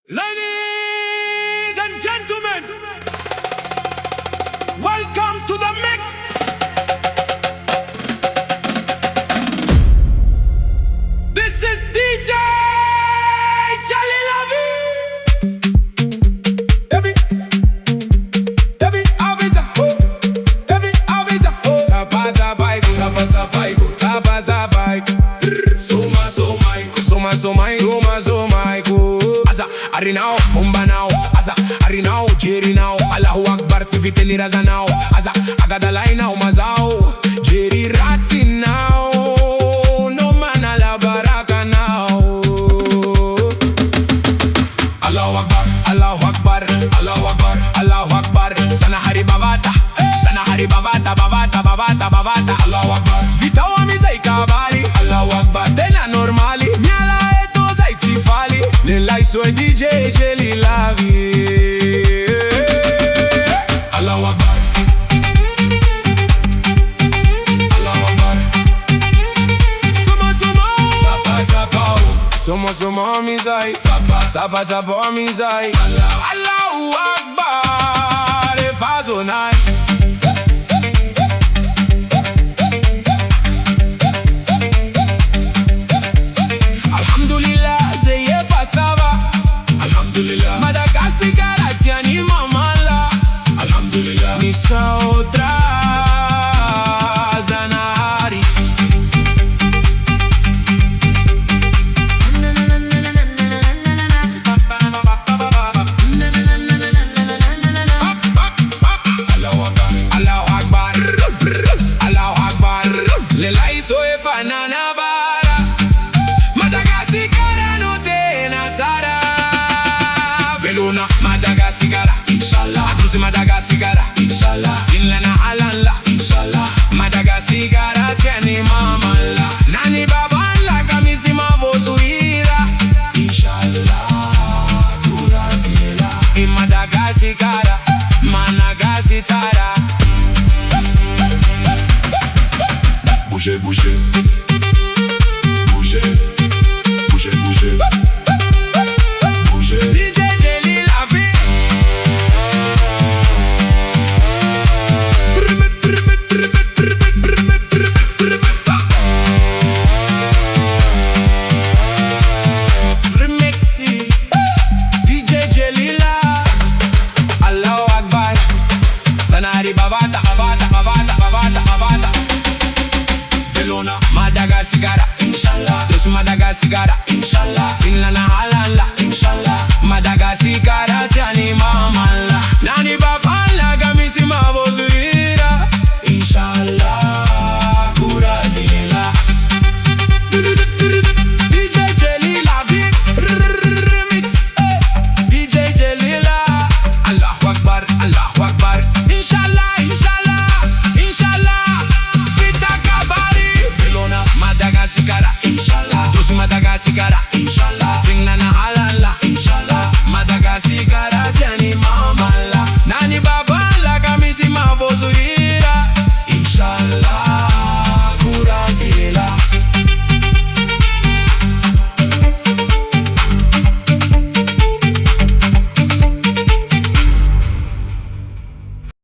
Ladies and gentlemen, welcome to the mix. This is DJ Djely Lavie. Ari now, Fumba now, Aza, Ari now, Djely now, Allahu Akbar, vita now, Aza, Agadalai now, Mazao, Djely Rati now, no man ala baraka now. Allahu Akbar, Allahu Akbar, Allahu Akbar, Allahu Akbar, ZANAHARY BAVATA, ZANAHARY BAVATA, BAVATA, BAVATA, BAVATA, Allahu Akbar, vita wa mizai kabari, Allahu Akbar, dena normali, miala eto zai tifali, nell'ai suoi DJ Djely Lavie. Allahu Akbar, Allahu Akbar. Somo mizai, Sapa mizai. Allahu Akbar, e fazonai. Alhamdulillah, zeye fasava. Alhamdulillah, Madagascar tiani mamala. Alhamdulillah, nisa otra ZANAHARY. Allahu Akbar, Allahu Akbar. Lelai soe fanana bara. Madagascar no te natara. Velona Madagascar, inshallah. Aduzi Madagascar, inshallah. Zinlana alala, inshallah. Madagascar tiani mamala. Nani babala kamisi mavozu hira, inshallah. Kurazila in Madagascar, Managasitara. Bougez, bougez, bougez, bougez, bougez, bougez. DJ Djely Lavie. Remixi DJ Djely Lavie. Allahu Akbar, ZANAHARY BAVATA, BAVATA, BAVATA, BAVATA, BAVATA. Velona Madagascar, inshallah. Dos Madagascar, inshallah. Zinlana halala, inshallah. Madagascar